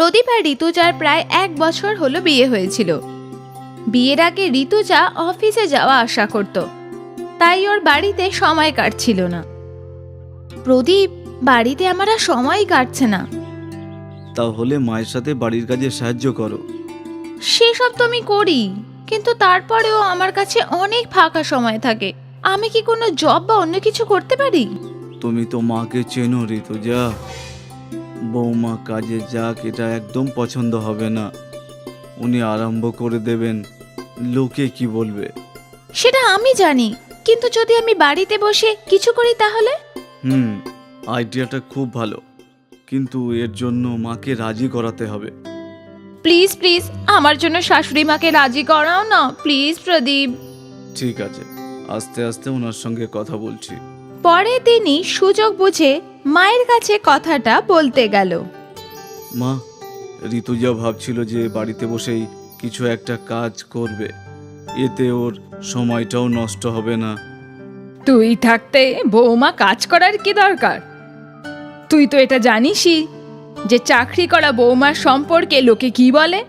প্রদীপ আর ঋতুজার প্রায় 1 বছর হলো বিয়ে হয়েছিল। বিয়ের আগে ঋতুজা অফিসে যাওয়া আসা করত, তাই ওর বাড়িতে সময় কাটছিল না। প্রদীপ, বাড়িতে আমার আর সময় কাটছে না। তাহলে মায়ের সাথে বাড়ির কাজে সাহায্য করো। সেসব তো আমি করি, কিন্তু তারপরেও আমার কাছে অনেক ফাঁকা সময় থাকে। আমি কি কোনো জব বা অন্য কিছু করতে পারি? তুমি তো মাকে চেনো ঋতুজা, বৌমা কাজে যাক এটা একদম পছন্দ হবে না। উনি আরম্ভ করে দেবেন, লোকে কি বলবে? সেটা আমি জানি, কিন্তু যদি আমি বাড়িতে বসে কিছু করি তাহলে? আইডিয়াটা খুব ভালো, কিন্তু এর জন্য মাকে রাজি করাতে হবে। প্লিজ প্লিজ আমার জন্য শাশুড়ি মাকে রাজি করাও না, প্লিজ প্রদীপ। ঠিক আছে, আস্তে আস্তে ওনার সঙ্গে কথা বলছি। পরে তিনি সুযোগ বুঝে মায়ের কাছে কথাটা বলতে গেল। মা, ঋতুজা ভাবছিল যে বাড়িতে বসেই কিছু একটা কাজ করবে, এতে ওর সময়টাও নষ্ট হবে না। তুই থাকতে বৌমা কাজ করার কি দরকার? তুই তো এটা জানিসই যে চাকরি করা বৌমার সম্পর্কে লোকে কি বলে।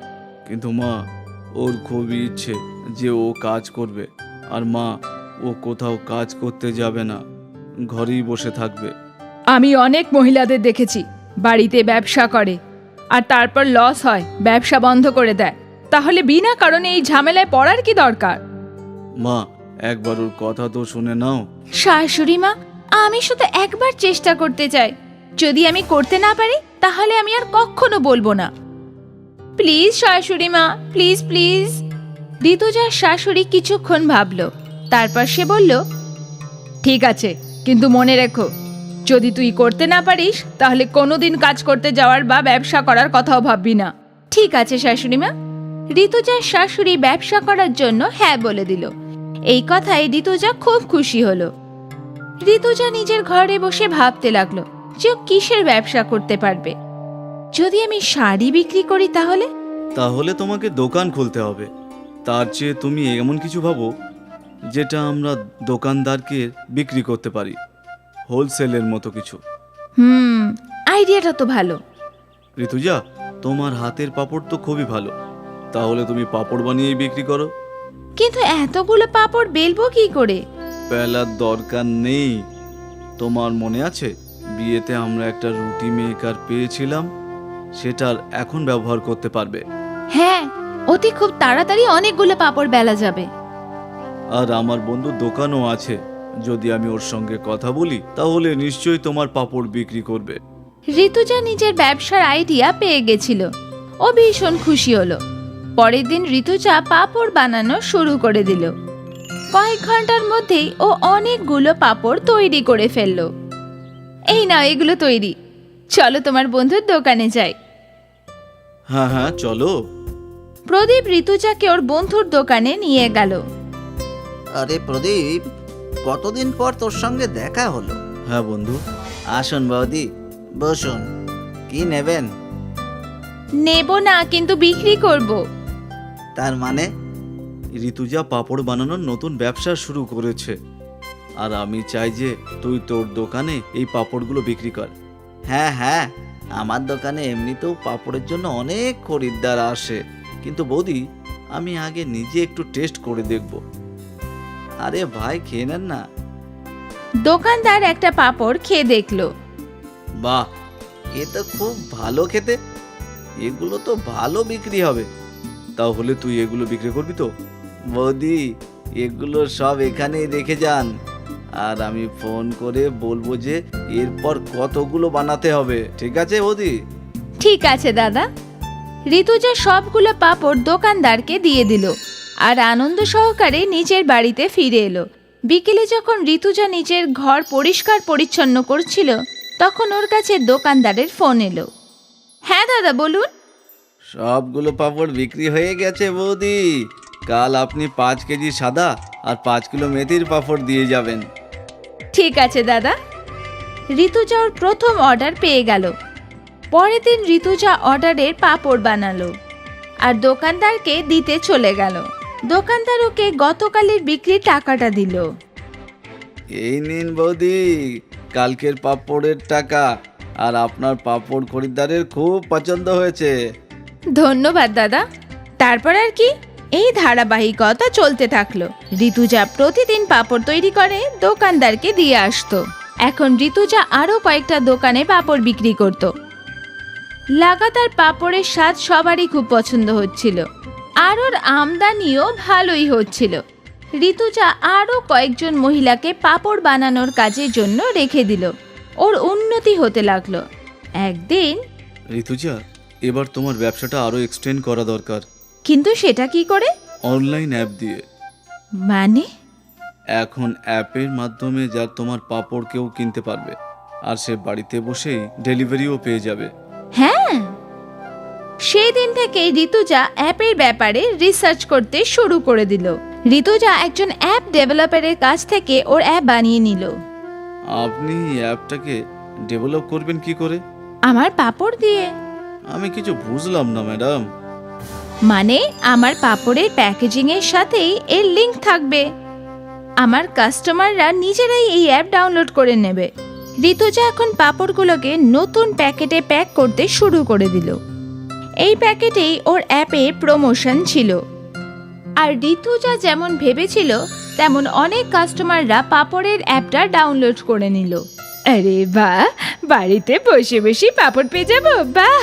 কিন্তু মা, ওর খুবই ইচ্ছে যে ও কাজ করবে। আর মা, ও কোথাও কাজ করতে যাবে না, ঘরেই বসে থাকবে। আমি অনেক মহিলাদের দেখেছি বাড়িতে ব্যবসা করে আর তারপর লস হয়, ব্যবসা বন্ধ করে দেয়। তাহলে বিনা কারণে এই ঝামেলায় পড়ার কি দরকার? মা, একবার ওর কথা তো শুনে নাও। শাশুড়ি মা, আমি শুধু একবার চেষ্টা করতে চাই। যদি আমি করতে না পারি তাহলে আমি আর কখনো বলবো না। প্লিজ শাশুড়ি মা, প্লিজ প্লিজ। ঋতুজার শাশুড়ি কিছুক্ষণ ভাবলো, তারপর সে বলল, ঠিক আছে, কিন্তু মনে রেখো, যদি তুই করতে না পারিস তাহলে কোনোদিন কাজ করতে যাওয়ার বা ব্যবসা করার কথাও ভাববি না। ঠিক আছে শাশুড়ি মা। ঋতুজার শাশুড়ি ব্যবসা করার জন্য হ্যাঁ বলে দিল। এই কথায় ঋতুজা খুব খুশি হলো। ঋতুজা নিজের ঘরে বসে ভাবতে লাগলো যে ও কিসের ব্যবসা করতে পারবে। যদি আমি শাড়ি বিক্রি করি তাহলে? তাহলে তোমাকে দোকান খুলতে হবে। তার চেয়ে তুমি এমন কিছু ভাবো যেটা আমরা দোকানদারকে বিক্রি করতে পারি, হোলসেলের মতো কিছু। আইডিয়াটা তো ভালো। ঋতুজা, তোমার হাতের পাপড় তো খুবই ভালো, তাহলে তুমি পাপড় বানিয়ে বিক্রি করো। কিন্তু এতগুলো পাপড় বেলবো কি করে? বেলার দরকার নেই। তোমার মনে আছে বিয়েতে আমরা একটা রুটি মেকার পেয়েছিলাম? সেটার এখন ব্যবহার করতে পারবে। হ্যাঁ, অতি খুব তাড়াতাড়ি অনেকগুলো পাপড় বেলা যাবে। আর আমার বন্ধুর দোকানও আছে, যদি আমি ওর সঙ্গে কথা বলি তাহলে নিশ্চয়ই তোমার পাপড় বিক্রি করবে। ঋতুজা নিজের ব্যবসার আইডিয়া পেয়ে গেছিল। ও ভীষণ খুশি হলো। পরের দিন ঋতুজা পাপড় বানানো শুরু করে দিল। কয়েক ঘন্টার মধ্যেই ও অনেকগুলো পাপড় তৈরি করে ফেললো। এই নাও, এগুলো তৈরি, চলো তোমার বন্ধুর দোকানে যাই। হ্যাঁ হ্যাঁ, চলো। প্রদীপ ঋতুজাকে ওর বন্ধুর দোকানে নিয়ে গেল। আরে প্রদীপ, কতদিন পর তোর সঙ্গে দেখা হলো। হ্যাঁ বন্ধু। আসুন বৌদি, বসুন। কি নেবেন? নেব না, কিন্তু বিক্রি করব। তার মানে? ঋতুজা পাপড় বানানোর নতুন ব্যবসা শুরু করেছে, আর আমি চাই যে তুই তোর দোকানে এই পাপড়গুলো বিক্রি কর। হ্যাঁ হ্যাঁ, আমার দোকানে এমনিতেও পাপড়ের জন্য অনেক খরিদ্দার আসে, কিন্তু বৌদি, আমি আগে নিজে একটু টেস্ট করে দেখব। আরে ভাই, খেয়ে নেন না। দোকানদার একটা পাপড় খেয়ে দেখলো। বাহ, এ তো খুব ভালো খেতে, এগুলো তো ভালো বিক্রি হবে। তাহলে তুই এগুলো বিক্রি করবি তো? বৌদি, এগুলো সব এখানেই রেখে যান, আর আমি ফোন করে বলবো যে এরপর কতগুলো বানাতে হবে। ঠিক আছে বৌদি? ঠিক আছে দাদা। ঋতুজা সবগুলো পাপড় দোকানদারকে দিয়ে দিল আর আনন্দ সহকারে নিজের বাড়িতে ফিরে এলো। বিকেলে যখন ঋতুজা নিজের ঘর পরিষ্কার পরিচ্ছন্ন করছিল, তখন ওর কাছে দোকানদারের ফোন এলো। হ্যাঁ দাদা, বলুন। সবগুলো পাপড় বিক্রি হয়ে গেছে বৌদি। কাল আপনি 5 কেজি সাদা আর 5 কিলো মেথির পাপড় দিয়ে যাবেন। ঠিক আছে দাদা। ঋতুজা ওর প্রথম অর্ডার পেয়ে গেল। পরের দিন ঋতুজা অর্ডারের পাপড় বানালো আর দোকানদারকে দিতে চলে গেল। দোকানদার ওকে গতকালের বিক্রির টাকাটা দিল। এই নিন বৌদি, কালকের পাপড়ের টাকা। আর আপনার পাঁপড় খরিদ্দারের খুব পছন্দ হয়েছে। ধন্যবাদ দাদা। তারপর আর কি, এই ধারাবাহিকতা চলতে থাকলো। ঋতুজা প্রতিদিন পাঁপড় তৈরি করে দোকানদারকে দিয়ে আসতো। এখন ঋতুজা আরো কয়েকটা দোকানে পাঁপড় বিক্রি করত। লাগাতার পাঁপড়ের স্বাদ সবারই খুব পছন্দ হচ্ছিল, আর ওর আমদানিও ভালোই হচ্ছিল। ঋতুজা আরো কয়েকজন মহিলাকে পাঁপড় বানানোর কাজের জন্য রেখে দিল। ওর উন্নতি হতে লাগলো। একদিন, ঋতুজা, এবার তোমার ব্যবসাটা আরো এক্সটেন্ড করা দরকার। কিন্তু সেটা কি করে? অনলাইন অ্যাপ দিয়ে। মানে? এখন অ্যাপের মাধ্যমে যা তোমার পাঁপড় কেউ কিনতে পারবে, আর সে বাড়িতে বসেই ডেলিভারিও পেয়ে যাবে। হ্যাঁ, সেই দিন থেকে ঋতুজা অ্যাপের ব্যাপারে রিসার্চ করতে শুরু করে দিল। ঋতুজা একজন অ্যাপ ডেভেলপারের কাছ থেকে ওর অ্যাপ বানিয়ে নিল। আপনি অ্যাপটাকে ডেভেলপ করবেন কি করে? আমার পাঁপড় দিয়ে। আমি কিছু বুঝলাম না ম্যাডাম। মানে আমার পাঁপড়ের প্যাকেজিং এর সাথেই এর লিংক থাকবে। আমার কাস্টমাররা নিজেরাই এই অ্যাপ ডাউনলোড করে নেবে। ঋতুজা এখন পাঁপড়গুলোকে নতুন প্যাকেটে প্যাক করতে শুরু করে দিল। এই প্যাকেটেই ওর অ্যাপের প্রমোশন ছিল। আর ঋতুজা যেমন ভেবেছিল তেমন অনেক কাস্টমাররা পাঁপড়ের অ্যাপটা ডাউনলোড করে নিল। আরে বাহ, বাড়িতে বসে বসে পাঁপড় পেয়ে যাবো, বাহ!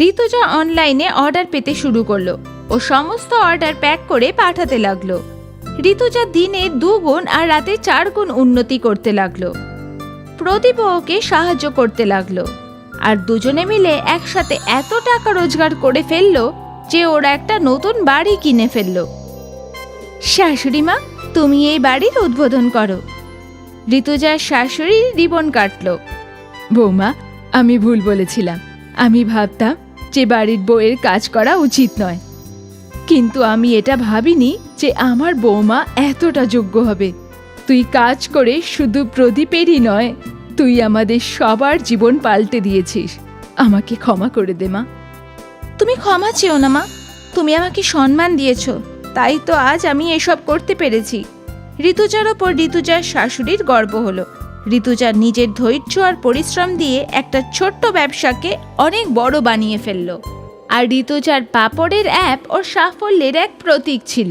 ঋতুজা অনলাইনে অর্ডার পেতে শুরু করলো। ও সমস্ত অর্ডার প্যাক করে পাঠাতে লাগলো। ঋতুজা দিনে 2 গুণ আর রাতে 4 গুণ উন্নতি করতে লাগলো। প্রদীপ ওকে সাহায্য করতে লাগলো। আর দুজনে মিলে একসাথে এত টাকা রোজগার করে ফেললো যে ওরা একটা নতুন বাড়ি কিনে ফেললো। শাশুড়ি মা, তুমি এই বাড়ির উদ্বোধন করো। ঋতুজার শাশুড়ি রিবন কাটলো। বৌমা, আমি ভুল বলেছিলাম। আমি ভাবতাম যে বাড়ির বউয়ের কাজ করা উচিত নয়, কিন্তু আমি এটা ভাবিনি যে আমার বৌমা এতটা যোগ্য হবে। তুই কাজ করে শুধু প্রদীপেরই নয়, তুই আমাদের সবার জীবন পাল্টে দিয়েছিস। আমাকে ক্ষমা করে দে মা। তুমি ক্ষমা চেও না মা, তুমি আমাকে সম্মান দিয়েছ, তাই তো আজ আমি এসব করতে পেরেছি। ঋতুজার ওপর ঋতুজার শাশুড়ির গর্ব হলো। ঋতুজা নিজের ধৈর্য আর পরিশ্রম দিয়ে একটা ছোট্ট ব্যবসাকে অনেক বড় বানিয়ে ফেললো। আর ঋতুজার পাঁপড়ের অ্যাপ ওর সাফল্যের এক প্রতীক ছিল।